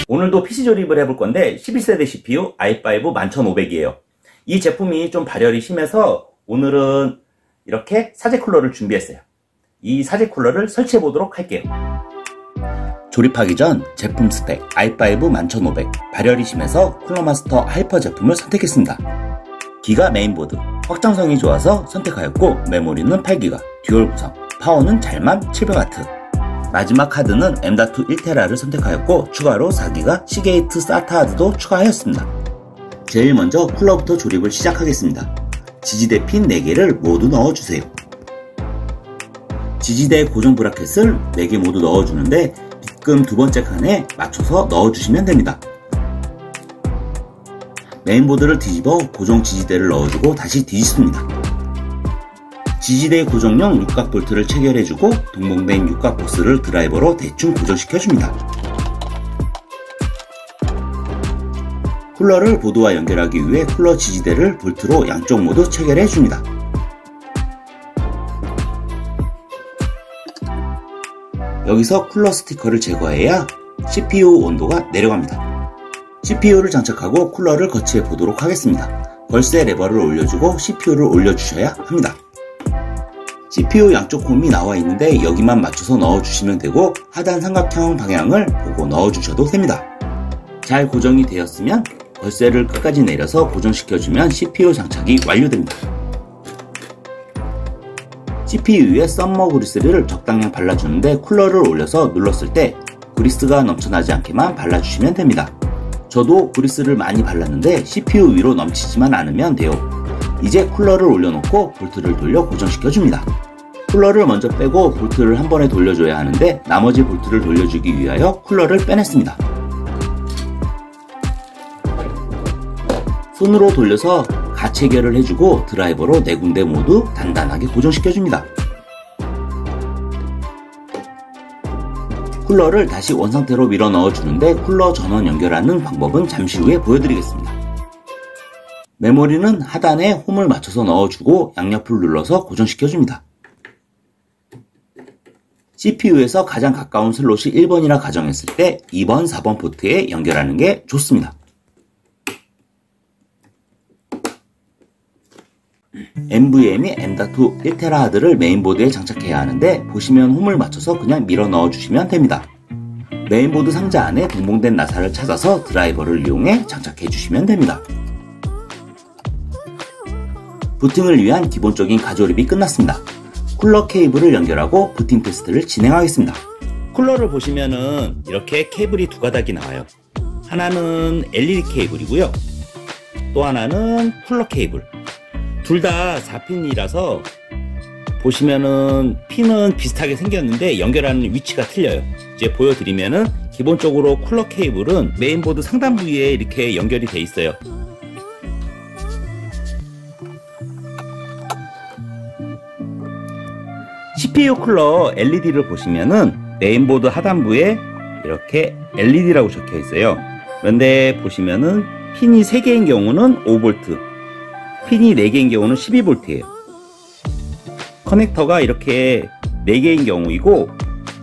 오늘도 PC 조립을 해볼 건데 11세대 CPU i5 11500이에요. 이 제품이 좀 발열이 심해서 오늘은 이렇게 사제 쿨러를 준비했어요. 이 사제 쿨러를 설치해 보도록 할게요. 조립하기 전 제품 스펙 i5 11500 발열이 심해서 쿨러마스터 하이퍼 제품을 선택했습니다. 기가 메인보드, 확장성이 좋아서 선택하였고 메모리는 8기가, 듀얼 구성, 파워는 잘만 700W. 마지막 카드는 M.2 1TB를 선택하였고 추가로 4기가 시게이트 SATA 하드도 추가하였습니다. 제일 먼저 쿨러부터 조립을 시작하겠습니다. 지지대 핀 4개를 모두 넣어주세요. 지지대 고정 브라켓을 4개 모두 넣어주는데 빗금 두 번째 칸에 맞춰서 넣어주시면 됩니다. 메인보드를 뒤집어 고정 지지대를 넣어주고 다시 뒤집습니다. 지지대 고정용 육각 볼트를 체결해주고 동봉된 육각 보스를 드라이버로 대충 고정시켜줍니다. 쿨러를 보드와 연결하기 위해 쿨러 지지대를 볼트로 양쪽 모두 체결해줍니다. 여기서 쿨러 스티커를 제거해야 CPU 온도가 내려갑니다. CPU를 장착하고 쿨러를 거치해 보도록 하겠습니다. 걸쇠 레버를 올려주고 CPU를 올려주셔야 합니다. CPU 양쪽 홈이 나와 있는데 여기만 맞춰서 넣어주시면 되고 하단 삼각형 방향을 보고 넣어주셔도 됩니다. 잘 고정이 되었으면 걸쇠를 끝까지 내려서 고정시켜주면 CPU 장착이 완료됩니다. CPU 위에 썸머 그리스를 적당량 발라주는데 쿨러를 올려서 눌렀을 때 그리스가 넘쳐나지 않게만 발라주시면 됩니다. 저도 그리스를 많이 발랐는데 CPU 위로 넘치지만 않으면 돼요. 이제 쿨러를 올려놓고 볼트를 돌려 고정시켜줍니다. 쿨러를 먼저 빼고 볼트를 한 번에 돌려줘야 하는데 나머지 볼트를 돌려주기 위하여 쿨러를 빼냈습니다. 손으로 돌려서 가체결을 해주고 드라이버로 4군데 모두 단단하게 고정시켜줍니다. 쿨러를 다시 원상태로 밀어 넣어주는데 쿨러 전원 연결하는 방법은 잠시 후에 보여드리겠습니다. 메모리는 하단에 홈을 맞춰서 넣어주고 양옆을 눌러서 고정시켜줍니다. CPU에서 가장 가까운 슬롯이 1번이라 가정했을 때 2번, 4번 포트에 연결하는 게 좋습니다. NVMe M.2 1TB 하드를 메인보드에 장착해야 하는데 보시면 홈을 맞춰서 그냥 밀어 넣어주시면 됩니다. 메인보드 상자 안에 동봉된 나사를 찾아서 드라이버를 이용해 장착해주시면 됩니다. 부팅을 위한 기본적인 가조립이 끝났습니다. 쿨러 케이블을 연결하고 부팅 테스트를 진행하겠습니다. 쿨러를 보시면은 이렇게 케이블이 두 가닥이 나와요. 하나는 LED 케이블이고요. 또 하나는 쿨러 케이블. 둘 다 4핀이라서 보시면은 핀은 비슷하게 생겼는데 연결하는 위치가 틀려요. 이제 보여드리면은 기본적으로 쿨러 케이블은 메인보드 상단 부위에 이렇게 연결이 돼 있어요. CPU 쿨러 LED를 보시면은 메인보드 하단부에 이렇게 LED라고 적혀 있어요. 그런데 보시면은 핀이 3개인 경우는 5V, 핀이 4개인 경우는 12V예요. 커넥터가 이렇게 4개인 경우이고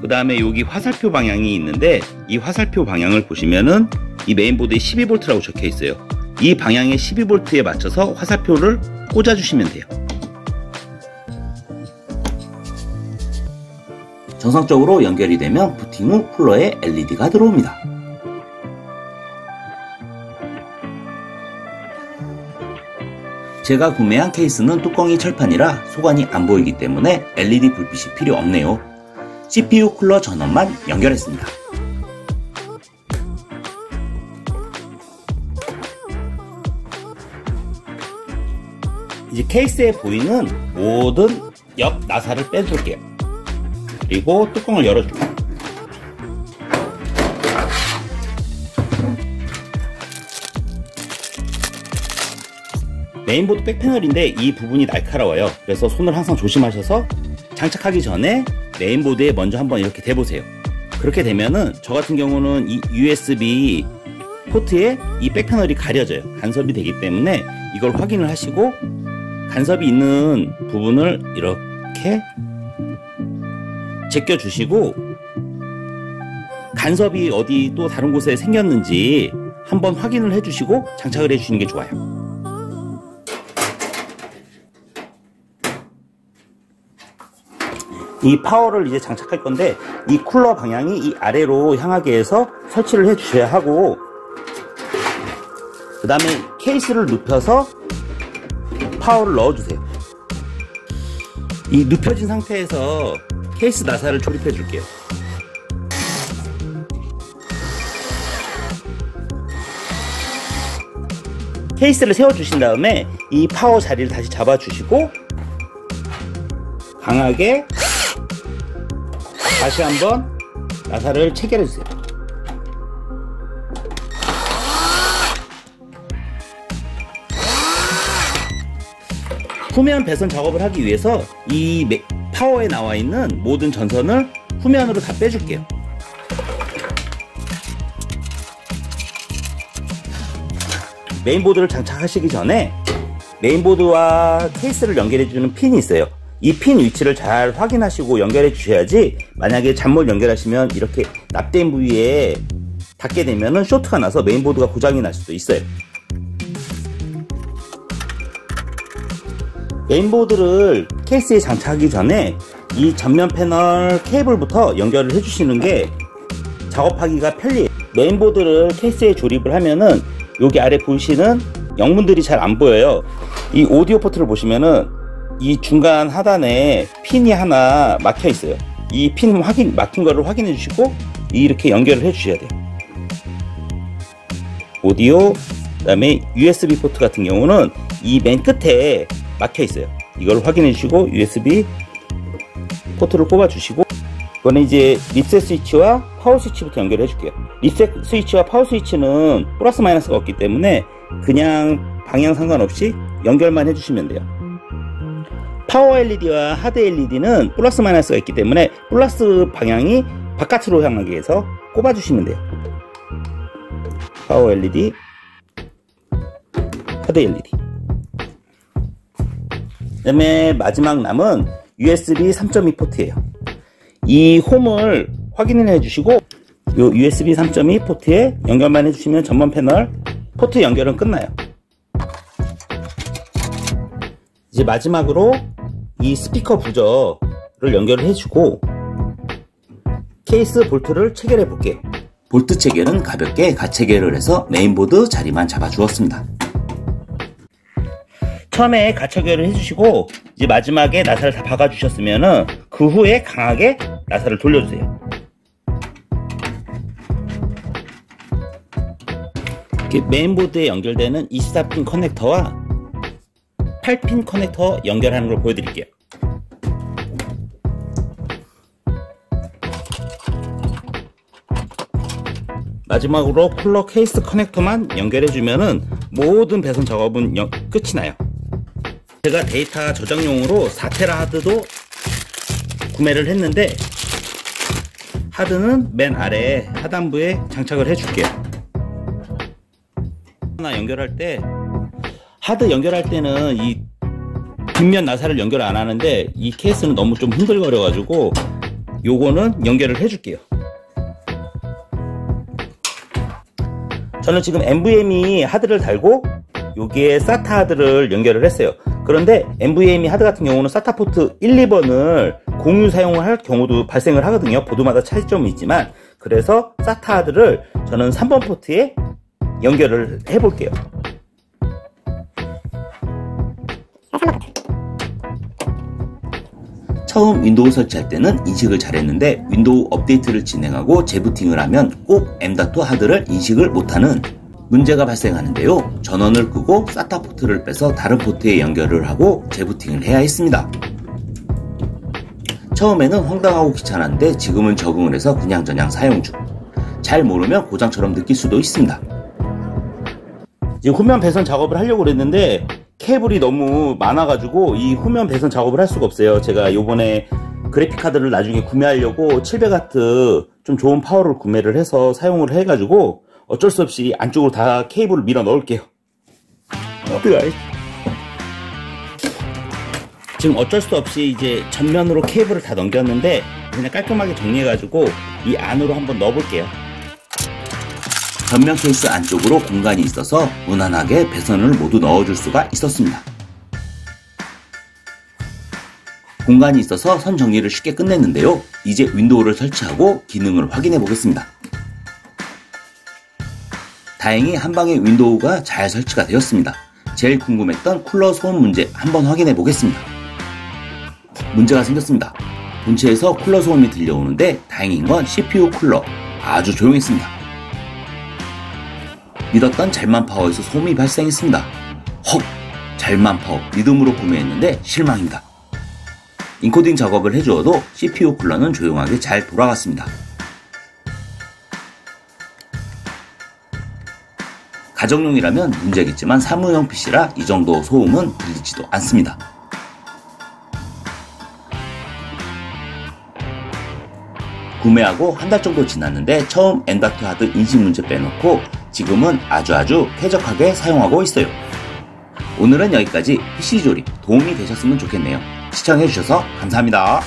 그 다음에 여기 화살표 방향이 있는데 이 화살표 방향을 보시면은 이 메인보드에 12V라고 적혀 있어요. 이 방향의 12V에 맞춰서 화살표를 꽂아 주시면 돼요. 정상적으로 연결이 되면 부팅 후 쿨러에 LED가 들어옵니다. 제가 구매한 케이스는 뚜껑이 철판이라 소관이 안 보이기 때문에 LED 불빛이 필요 없네요. CPU 쿨러 전원만 연결했습니다. 이제 케이스에 보이는 모든 옆 나사를 빼줄게요. 그리고 뚜껑을 열어줄게요. 메인보드 백패널인데 이 부분이 날카로워요. 그래서 손을 항상 조심하셔서 장착하기 전에 메인보드에 먼저 한번 이렇게 대보세요. 그렇게 되면은 저 같은 경우는 이 USB 포트에 이 백패널이 가려져요. 간섭이 되기 때문에 이걸 확인을 하시고 간섭이 있는 부분을 이렇게 제껴 주시고 간섭이 어디 또 다른 곳에 생겼는지 한번 확인을 해주시고 장착을 해주시는 게 좋아요. 이 파워를 이제 장착할 건데 이 쿨러 방향이 이 아래로 향하게 해서 설치를 해 주셔야 하고, 그 다음에 케이스를 눕혀서 파워를 넣어 주세요. 이 눕혀진 상태에서 케이스 나사를 조립해 줄게요. 케이스를 세워 주신 다음에 이 파워 자리를 다시 잡아 주시고 강하게 다시 한번 나사를 체결해 주세요. 후면 배선 작업을 하기 위해서 이 파워에 나와 있는 모든 전선을 후면으로 다 빼줄게요. 메인보드를 장착하시기 전에 메인보드와 케이스를 연결해주는 핀이 있어요. 이 핀 위치를 잘 확인하시고 연결해 주셔야지, 만약에 잘못 연결하시면 이렇게 납땜 부위에 닿게 되면 쇼트가 나서 메인보드가 고장이 날 수도 있어요. 메인보드를 케이스에 장착하기 전에 이 전면 패널 케이블부터 연결을 해주시는 게 작업하기가 편리해요. 메인보드를 케이스에 조립을 하면은 여기 아래 보이시는 영문들이 잘 안 보여요. 이 오디오 포트를 보시면은 이 중간 하단에 핀이 하나 막혀 있어요. 이 핀 막힌 거를 확인해 주시고 이렇게 연결을 해 주셔야 돼요. 오디오, 그 다음에 USB 포트 같은 경우는 이 맨 끝에 막혀 있어요. 이걸 확인해 주시고 USB 포트를 꼽아 주시고, 이거는 이제 립셋 스위치와 파워 스위치부터 연결해 줄게요. 립셋 스위치와 파워 스위치는 플러스 마이너스가 없기 때문에 그냥 방향 상관없이 연결만 해주시면 돼요. 파워 LED와 하드 LED는 플러스 마이너스가 있기 때문에 플러스 방향이 바깥으로 향하게 해서 꼽아 주시면 돼요. 파워 LED, 하드 LED. 그 다음에 마지막 남은 USB 3.2 포트예요. 이 홈을 확인을 해주시고 요 USB 3.2 포트에 연결만 해주시면 전면 패널 포트 연결은 끝나요. 이제 마지막으로 이 스피커 부저를 연결을 해주고 케이스 볼트를 체결해 볼게요. 볼트 체결은 가볍게 가체결을 해서 메인보드 자리만 잡아 주었습니다. 처음에 가체결을 해주시고 이제 마지막에 나사를 다 박아 주셨으면은 그 후에 강하게 나사를 돌려주세요. 메인보드에 연결되는 24핀 커넥터와 8핀 커넥터 연결하는 걸 보여드릴게요. 마지막으로 쿨러 케이스 커넥터만 연결해주면은 모든 배선 작업은 끝이 나요. 제가 데이터 저장용으로 4테라 하드도 구매를 했는데 하드는 맨 아래 하단부에 장착을 해줄게요. 하나 연결할 때 하드 연결할 때는 이 뒷면 나사를 연결 안 하는데 이 케이스는 너무 좀 흔들거려 가지고 요거는 연결을 해줄게요. 저는 지금 NVMe 하드를 달고 여기에 SATA 하드를 연결을 했어요. 그런데 NVMe 하드 같은 경우는 SATA 포트 1, 2번을 공유 사용을 할 경우도 발생을 하거든요. 보드마다 차이점이 있지만, 그래서 SATA 하드를 저는 3번 포트에 연결을 해 볼게요. 처음 윈도우 설치할 때는 인식을 잘했는데 윈도우 업데이트를 진행하고 재부팅을 하면 꼭 M.2 하드를 인식을 못하는 문제가 발생하는데요. 전원을 끄고 SATA 포트를 빼서 다른 포트에 연결을 하고 재부팅을 해야 했습니다. 처음에는 황당하고 귀찮았는데 지금은 적응을 해서 그냥저냥 사용 중. 잘 모르면 고장처럼 느낄 수도 있습니다. 이제 후면 배선 작업을 하려고 그랬는데 케이블이 너무 많아가지고 이 후면 배선 작업을 할 수가 없어요. 제가 요번에 그래픽카드를 나중에 구매하려고 700W 좀 좋은 파워를 구매를 해서 사용을 해가지고 어쩔 수 없이 안쪽으로 다 케이블을 밀어 넣을게요. 지금 어쩔 수 없이 이제 전면으로 케이블을 다 넘겼는데 그냥 깔끔하게 정리해가지고 이 안으로 한번 넣어볼게요. 전면 케이스 안쪽으로 공간이 있어서 무난하게 배선을 모두 넣어줄 수가 있었습니다. 공간이 있어서 선 정리를 쉽게 끝냈는데요. 이제 윈도우를 설치하고 기능을 확인해 보겠습니다. 다행히 한방에 윈도우가 잘 설치가 되었습니다. 제일 궁금했던 쿨러 소음 문제 한번 확인해 보겠습니다. 문제가 생겼습니다. 본체에서 쿨러 소음이 들려오는데 다행인 건 CPU 쿨러 아주 조용했습니다. 믿었던 잘만파워에서 소음이 발생했습니다. 헉! 잘만파워 리듬으로 구매했는데 실망입니다. 인코딩 작업을 해주어도 CPU 쿨러는 조용하게 잘 돌아갔습니다. 가정용이라면 문제겠지만 사무용 PC라 이 정도 소음은 들리지도 않습니다. 구매하고 한 달 정도 지났는데 처음 엔다트 하드 인식 문제 빼놓고 지금은 아주 쾌적하게 사용하고 있어요. 오늘은 여기까지 PC 조립 도움이 되셨으면 좋겠네요. 시청해주셔서 감사합니다.